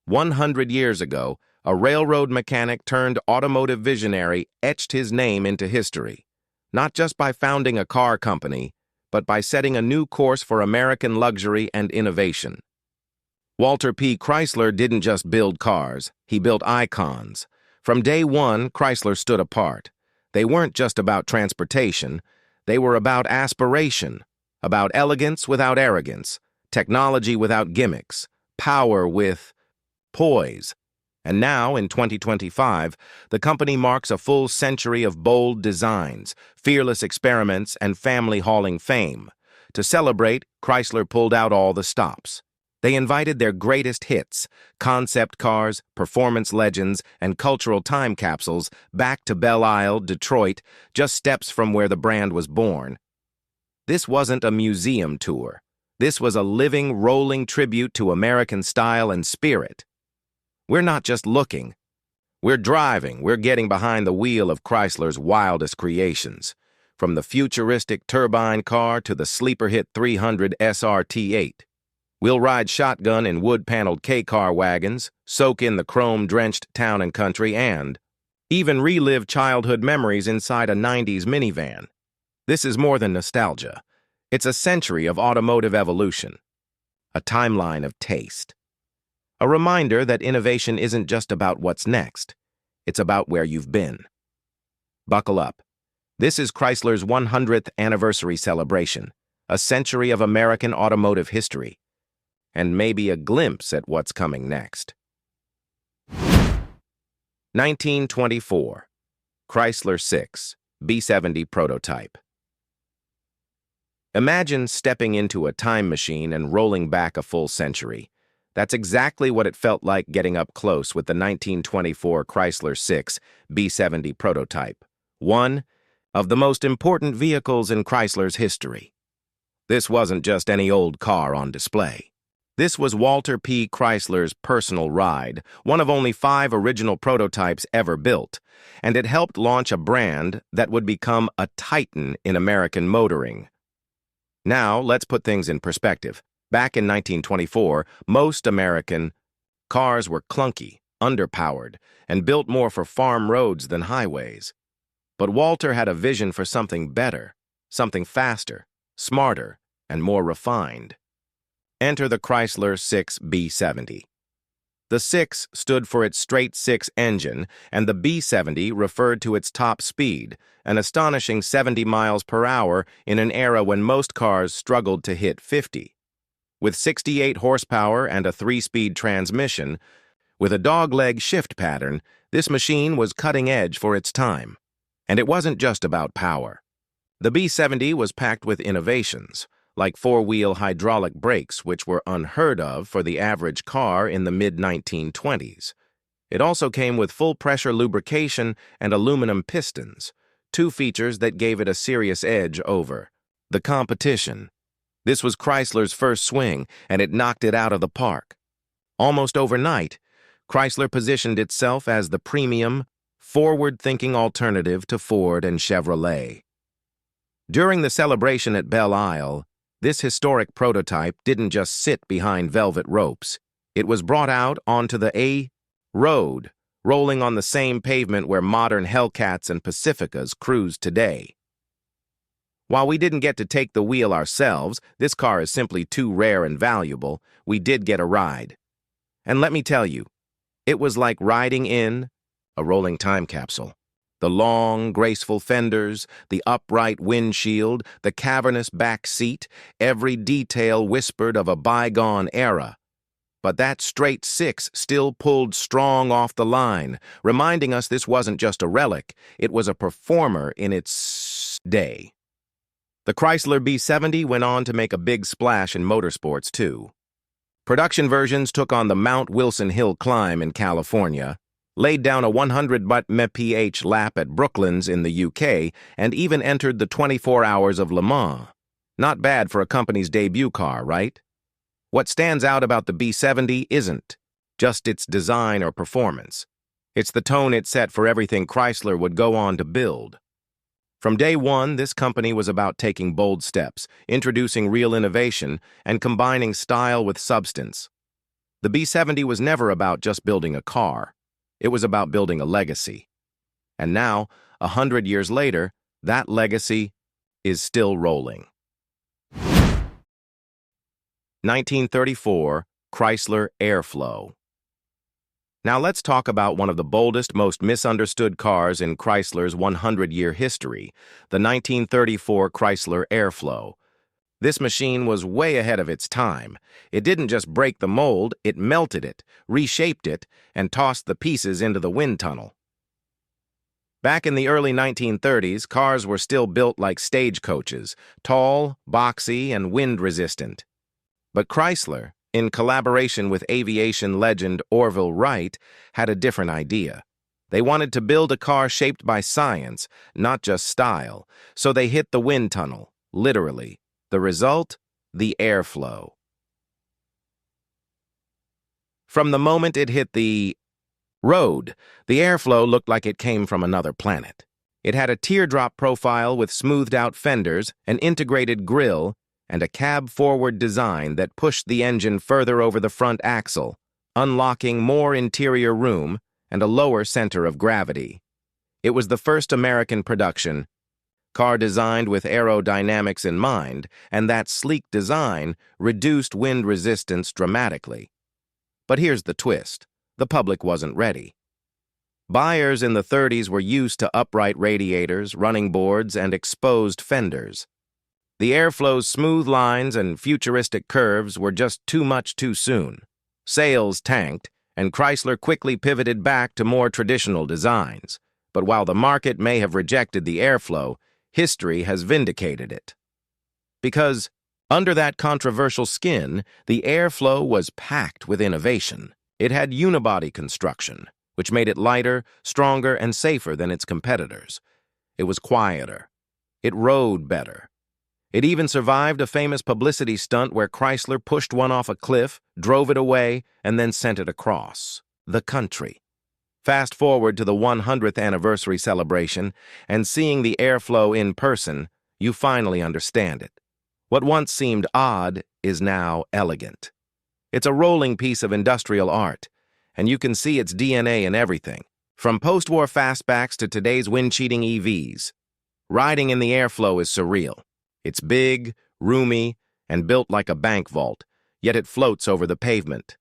100 years ago, a railroad mechanic turned automotive visionary etched his name into history, not just by founding a car company, but by setting a new course for American luxury and innovation. Walter P. Chrysler didn't just build cars, he built icons. From day one, Chrysler stood apart. They weren't just about transportation, they were about aspiration, about elegance without arrogance, technology without gimmicks, power with poise. And now, in 2025, the company marks a full century of bold designs, fearless experiments, and family-hauling fame. To celebrate, Chrysler pulled out all the stops. They invited their greatest hits, concept cars, performance legends, and cultural time capsules back to Belle Isle, Detroit, just steps from where the brand was born. This wasn't a museum tour. This was a living, rolling tribute to American style and spirit. We're not just looking. We're driving. We're getting behind the wheel of Chrysler's wildest creations. From the futuristic turbine car to the sleeper hit 300 SRT8. We'll ride shotgun in wood-paneled K-car wagons, soak in the chrome-drenched town and country, and even relive childhood memories inside a 90s minivan. This is more than nostalgia. It's a century of automotive evolution. A timeline of taste. A reminder that innovation isn't just about what's next. It's about where you've been. Buckle up. This is Chrysler's 100th anniversary celebration, a century of American automotive history, and maybe a glimpse at what's coming next. 1924. Chrysler 6 B70 prototype. Imagine stepping into a time machine and rolling back a full century. That's exactly what it felt like getting up close with the 1924 Chrysler 6 B70 prototype, one of the most important vehicles in Chrysler's history. This wasn't just any old car on display. This was Walter P. Chrysler's personal ride, one of only 5 original prototypes ever built, and it helped launch a brand that would become a titan in American motoring. Now, let's put things in perspective. Back in 1924, most American cars were clunky, underpowered, and built more for farm roads than highways. But Walter had a vision for something better, something faster, smarter, and more refined. Enter the Chrysler 6 B70. The 6 stood for its straight-six engine, and the B70 referred to its top speed, an astonishing 70 miles per hour in an era when most cars struggled to hit 50. With 68 horsepower and a 3-speed transmission, with a dogleg shift pattern, this machine was cutting edge for its time. And it wasn't just about power. The B70 was packed with innovations, like 4-wheel hydraulic brakes, which were unheard of for the average car in the mid-1920s. It also came with full-pressure lubrication and aluminum pistons, 2 features that gave it a serious edge over the competition. This was Chrysler's first swing, and it knocked it out of the park. Almost overnight, Chrysler positioned itself as the premium, forward-thinking alternative to Ford and Chevrolet. During the celebration at Belle Isle, this historic prototype didn't just sit behind velvet ropes. It was brought out onto the A road, rolling on the same pavement where modern Hellcats and Pacificas cruise today. While we didn't get to take the wheel ourselves, this car is simply too rare and valuable, we did get a ride. And let me tell you, it was like riding in a rolling time capsule. The long, graceful fenders, the upright windshield, the cavernous back seat, every detail whispered of a bygone era. But that straight 6 still pulled strong off the line, reminding us this wasn't just a relic, it was a performer in its day. The Chrysler B70 went on to make a big splash in motorsports, too. Production versions took on the Mount Wilson Hill climb in California, laid down a 100 mph lap at Brooklands in the UK, and even entered the 24 Hours of Le Mans. Not bad for a company's debut car, right? What stands out about the B70 isn't just its design or performance. It's the tone it set for everything Chrysler would go on to build. From day one, this company was about taking bold steps, introducing real innovation, and combining style with substance. The B70 was never about just building a car. It was about building a legacy. And now, 100 years later, that legacy is still rolling. 1934 Chrysler Airflow. Now let's talk about one of the boldest, most misunderstood cars in Chrysler's 100-year history, the 1934 Chrysler Airflow. This machine was way ahead of its time. It didn't just break the mold, it melted it, reshaped it, and tossed the pieces into the wind tunnel. Back in the early 1930s, cars were still built like stagecoaches, tall, boxy, and wind-resistant. But Chrysler, in collaboration with aviation legend Orville Wright, had a different idea. They wanted to build a car shaped by science, not just style, so they hit the wind tunnel, literally. The result? The airflow. From the moment it hit the road, the airflow looked like it came from another planet. It had a teardrop profile with smoothed-out fenders, an integrated grille, and a cab-forward design that pushed the engine further over the front axle, unlocking more interior room and a lower center of gravity. It was the first American production car designed with aerodynamics in mind, and that sleek design reduced wind resistance dramatically. But here's the twist. The public wasn't ready. Buyers in the 30s were used to upright radiators, running boards, and exposed fenders. The airflow's smooth lines and futuristic curves were just too much too soon. Sales tanked, and Chrysler quickly pivoted back to more traditional designs. But while the market may have rejected the airflow, history has vindicated it. Because under that controversial skin, the airflow was packed with innovation. It had unibody construction, which made it lighter, stronger, and safer than its competitors. It was quieter. It rode better. It even survived a famous publicity stunt where Chrysler pushed one off a cliff, drove it away, and then sent it across the country. Fast forward to the 100th anniversary celebration, and seeing the airflow in person, you finally understand it. What once seemed odd is now elegant. It's a rolling piece of industrial art, and you can see its DNA in everything, from post-war fastbacks to today's wind-cheating EVs. Riding in the airflow is surreal. It's big, roomy, and built like a bank vault, yet it floats over the pavement.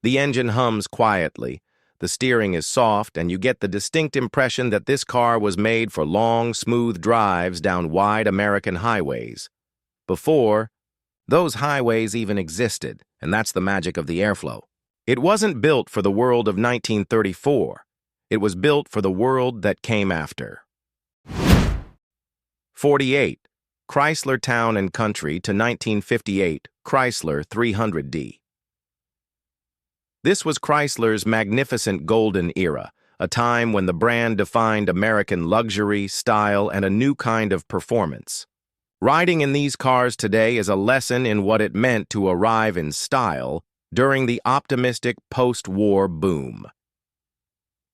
The engine hums quietly, the steering is soft, and you get the distinct impression that this car was made for long, smooth drives down wide American highways. Before, those highways even existed, and that's the magic of the airflow. It wasn't built for the world of 1934. It was built for the world that came after. 48. Chrysler Town & Country to 1958 Chrysler 300D. This was Chrysler's magnificent golden era, a time when the brand defined American luxury, style, and a new kind of performance. Riding in these cars today is a lesson in what it meant to arrive in style during the optimistic post-war boom.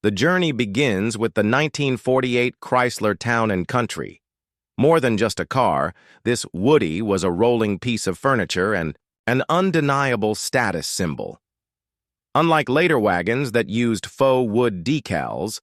The journey begins with the 1948 Chrysler Town & Country. More than just a car, this Woody was a rolling piece of furniture and an undeniable status symbol. Unlike later wagons that used faux wood decals,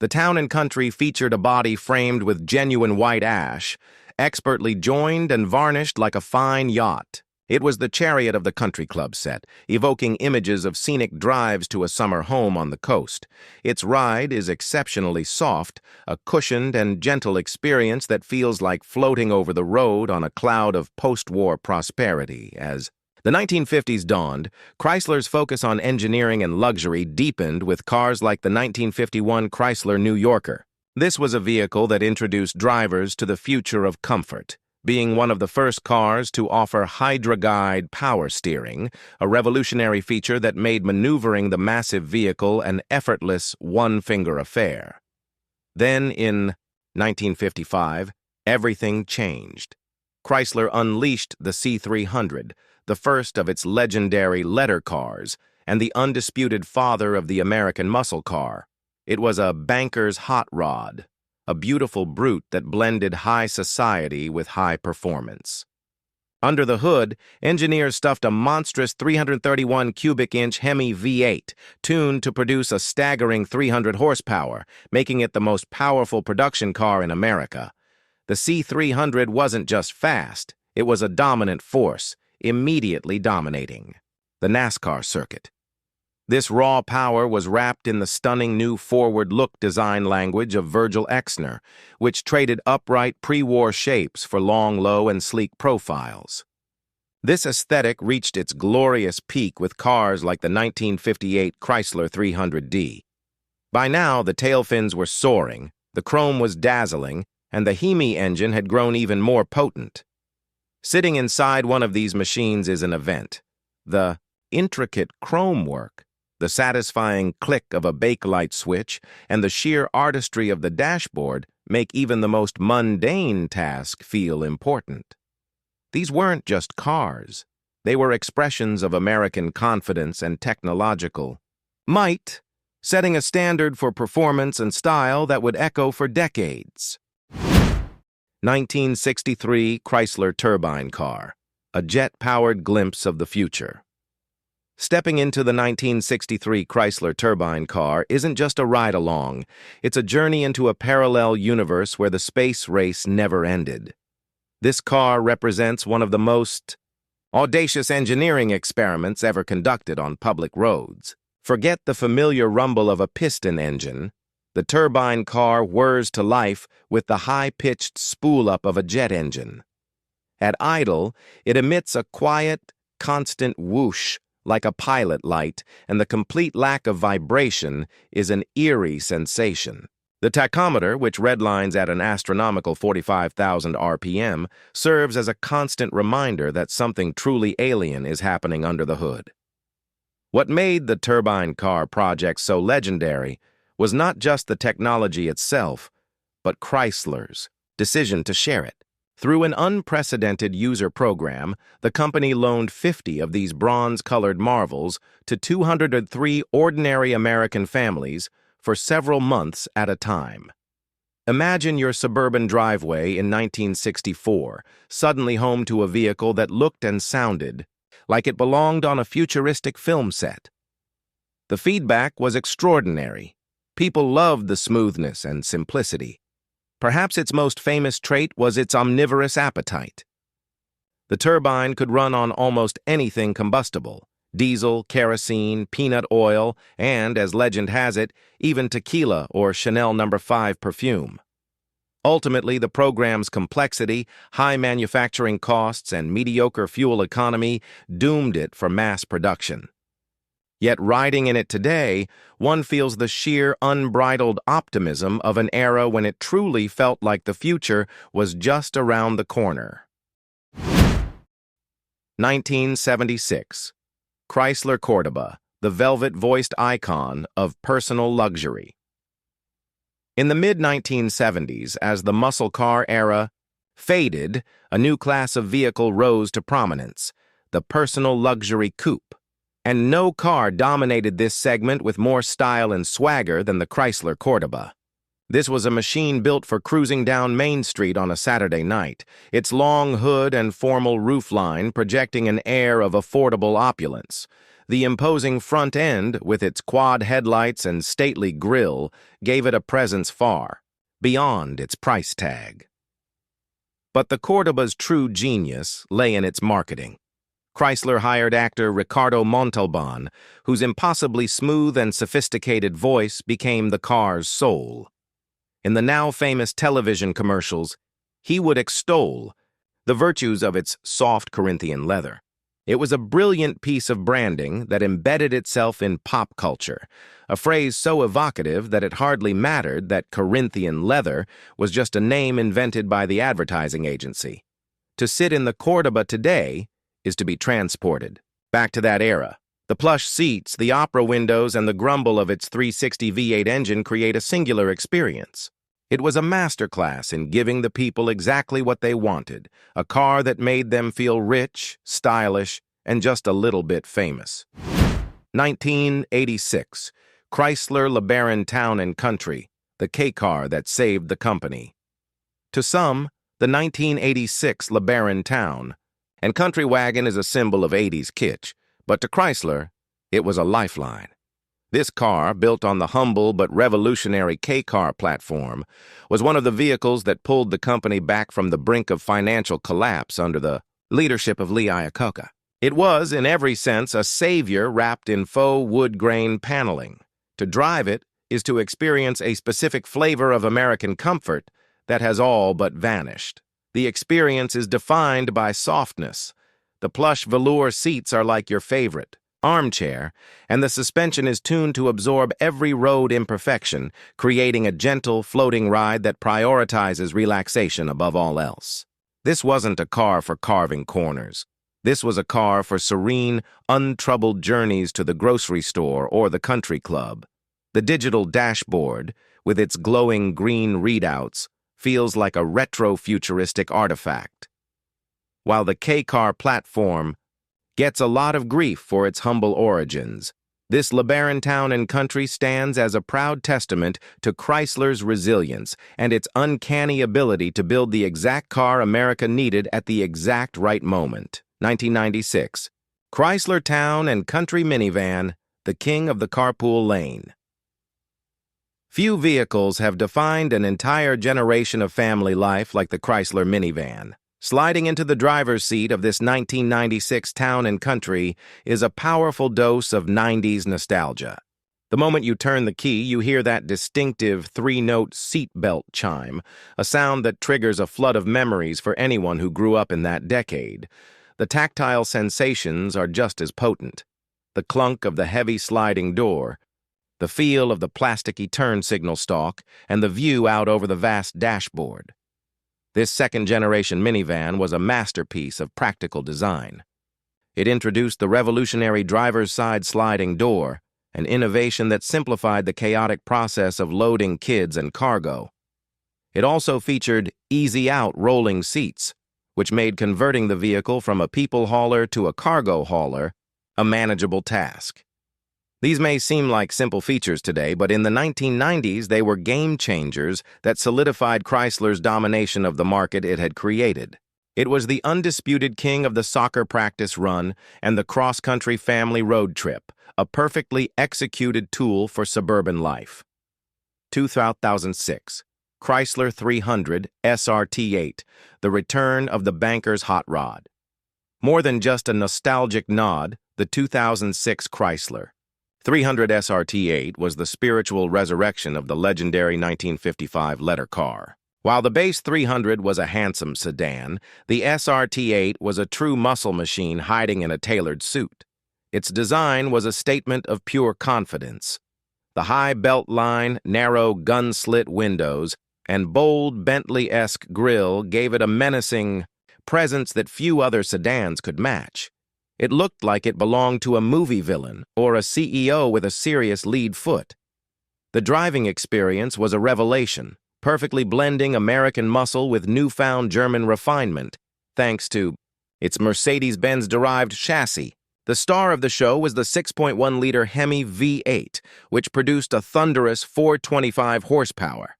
the Town & Country featured a body framed with genuine white ash, expertly joined and varnished like a fine yacht. It was the chariot of the country club set, evoking images of scenic drives to a summer home on the coast. Its ride is exceptionally soft, a cushioned and gentle experience that feels like floating over the road on a cloud of post-war prosperity. As the 1950s dawned, Chrysler's focus on engineering and luxury deepened with cars like the 1951 Chrysler New Yorker. This was a vehicle that introduced drivers to the future of comfort, being one of the first cars to offer Hydra-Guide power steering, a revolutionary feature that made maneuvering the massive vehicle an effortless one-finger affair. Then, in 1955, everything changed. Chrysler unleashed the C300, the first of its legendary letter cars, and the undisputed father of the American muscle car. It was a banker's hot rod, a beautiful brute that blended high society with high performance. Under the hood, engineers stuffed a monstrous 331 cubic inch Hemi V8, tuned to produce a staggering 300 horsepower, making it the most powerful production car in America. The C300 wasn't just fast, it was a dominant force, immediately dominating the NASCAR circuit. This raw power was wrapped in the stunning new forward-look design language of Virgil Exner, which traded upright pre-war shapes for long, low, and sleek profiles. This aesthetic reached its glorious peak with cars like the 1958 Chrysler 300D. By now, the tail fins were soaring, the chrome was dazzling, and the Hemi engine had grown even more potent. Sitting inside one of these machines is an event. The intricate chrome work, the satisfying click of a bakelite switch, and the sheer artistry of the dashboard make even the most mundane task feel important. These weren't just cars. They were expressions of American confidence and technological might, setting a standard for performance and style that would echo for decades. 1963 Chrysler turbine car, a jet-powered glimpse of the future. Stepping into the 1963 Chrysler turbine car isn't just a ride-along, it's a journey into a parallel universe where the space race never ended. This car represents one of the most audacious engineering experiments ever conducted on public roads. Forget the familiar rumble of a piston engine. The turbine car whirs to life with the high-pitched spool-up of a jet engine. At idle, it emits a quiet, constant whoosh, like a pilot light, and the complete lack of vibration is an eerie sensation. The tachometer, which redlines at an astronomical 45,000 RPM, serves as a constant reminder that something truly alien is happening under the hood. What made the turbine car project so legendary was not just the technology itself, but Chrysler's decision to share it. Through an unprecedented user program, the company loaned 50 of these bronze-colored marvels to 203 ordinary American families for several months at a time. Imagine your suburban driveway in 1964, suddenly home to a vehicle that looked and sounded like it belonged on a futuristic film set. The feedback was extraordinary. People loved the smoothness and simplicity. Perhaps its most famous trait was its omnivorous appetite. The turbine could run on almost anything combustible: diesel, kerosene, peanut oil, and, as legend has it, even tequila or Chanel No. 5 perfume. Ultimately, the program's complexity, high manufacturing costs, and mediocre fuel economy doomed it for mass production. Yet riding in it today, one feels the sheer unbridled optimism of an era when it truly felt like the future was just around the corner. 1976. Chrysler Cordoba, the velvet-voiced icon of personal luxury. In the mid-1970s, as the muscle car era faded, a new class of vehicle rose to prominence: the personal luxury coupe. And no car dominated this segment with more style and swagger than the Chrysler Cordoba. This was a machine built for cruising down Main Street on a Saturday night, its long hood and formal roofline projecting an air of affordable opulence. The imposing front end, with its quad headlights and stately grille, gave it a presence far beyond its price tag. But the Cordoba's true genius lay in its marketing. Chrysler hired actor Ricardo Montalban, whose impossibly smooth and sophisticated voice became the car's soul. In the now famous television commercials, he would extol the virtues of its soft Corinthian leather. It was a brilliant piece of branding that embedded itself in pop culture, a phrase so evocative that it hardly mattered that Corinthian leather was just a name invented by the advertising agency. To sit in the Cordoba today is to be transported back to that era. The plush seats, the opera windows, and the grumble of its 360 V8 engine create a singular experience. It was a masterclass in giving the people exactly what they wanted: a car that made them feel rich, stylish, and just a little bit famous. 1986. Chrysler LeBaron Town & Country, the K-car that saved the company. To some, the 1986 LeBaron Town And country wagon is a symbol of 80s kitsch, but to Chrysler, it was a lifeline. This car, built on the humble but revolutionary K-car platform, was one of the vehicles that pulled the company back from the brink of financial collapse under the leadership of Lee Iacocca. It was, in every sense, a savior wrapped in faux wood grain paneling. To drive it is to experience a specific flavor of American comfort that has all but vanished. The experience is defined by softness. The plush velour seats are like your favorite armchair, and the suspension is tuned to absorb every road imperfection, creating a gentle, floating ride that prioritizes relaxation above all else. This wasn't a car for carving corners. This was a car for serene, untroubled journeys to the grocery store or the country club. The digital dashboard, with its glowing green readouts, feels like a retro-futuristic artifact. While the K-car platform gets a lot of grief for its humble origins, this LeBaron town and country stands as a proud testament to Chrysler's resilience and its uncanny ability to build the exact car America needed at the exact right moment. 1996. Chrysler Town and Country Minivan, the king of the carpool lane. Few vehicles have defined an entire generation of family life like the Chrysler minivan. Sliding into the driver's seat of this 1996 Town and Country is a powerful dose of 90s nostalgia. The moment you turn the key, you hear that distinctive three-note seatbelt chime, a sound that triggers a flood of memories for anyone who grew up in that decade. The tactile sensations are just as potent. The clunk of the heavy sliding door, the feel of the plasticky turn signal stalk, and the view out over the vast dashboard. This second-generation minivan was a masterpiece of practical design. It introduced the revolutionary driver's side sliding door, an innovation that simplified the chaotic process of loading kids and cargo. It also featured easy-out rolling seats, which made converting the vehicle from a people hauler to a cargo hauler a manageable task. These may seem like simple features today, but in the 1990s, they were game changers that solidified Chrysler's domination of the market it had created. It was the undisputed king of the soccer practice run and the cross-country family road trip, a perfectly executed tool for suburban life. 2006. Chrysler 300 SRT8, the return of the banker's hot rod. More than just a nostalgic nod, the 2006 Chrysler 300 SRT8 was the spiritual resurrection of the legendary 1955 letter car. While the base 300 was a handsome sedan, the SRT8 was a true muscle machine hiding in a tailored suit. Its design was a statement of pure confidence. The high belt line, narrow gun-slit windows, and bold Bentley-esque grille gave it a menacing presence that few other sedans could match. It looked like it belonged to a movie villain or a CEO with a serious lead foot. The driving experience was a revelation, perfectly blending American muscle with newfound German refinement, thanks to its Mercedes-Benz-derived chassis. The star of the show was the 6.1-liter Hemi V8, which produced a thunderous 425 horsepower.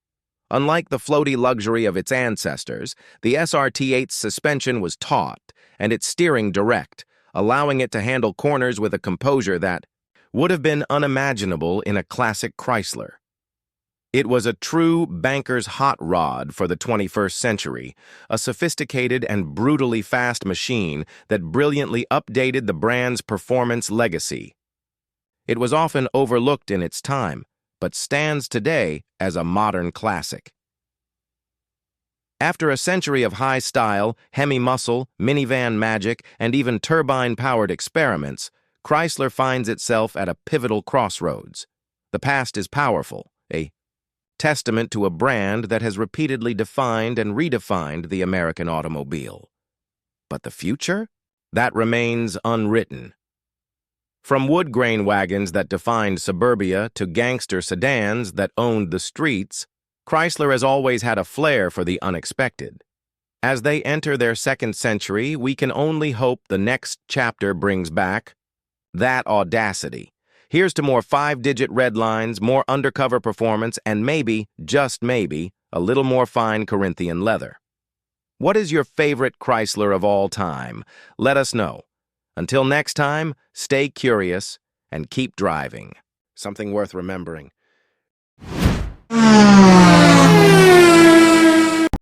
Unlike the floaty luxury of its ancestors, the SRT8's suspension was taut and its steering direct, allowing it to handle corners with a composure that would have been unimaginable in a classic Chrysler. It was a true banker's hot rod for the 21st century, a sophisticated and brutally fast machine that brilliantly updated the brand's performance legacy. It was often overlooked in its time, but stands today as a modern classic. After a century of high style, Hemi muscle, minivan magic, and even turbine-powered experiments, Chrysler finds itself at a pivotal crossroads. The past is powerful, a testament to a brand that has repeatedly defined and redefined the American automobile. But the future? That remains unwritten. From wood grain wagons that defined suburbia to gangster sedans that owned the streets, Chrysler has always had a flair for the unexpected. As they enter their second century, we can only hope the next chapter brings back that audacity. Here's to more 5-digit red lines, more undercover performance, and maybe, just maybe, a little more fine Corinthian leather. What is your favorite Chrysler of all time? Let us know. Until next time, stay curious and keep driving. Something worth remembering.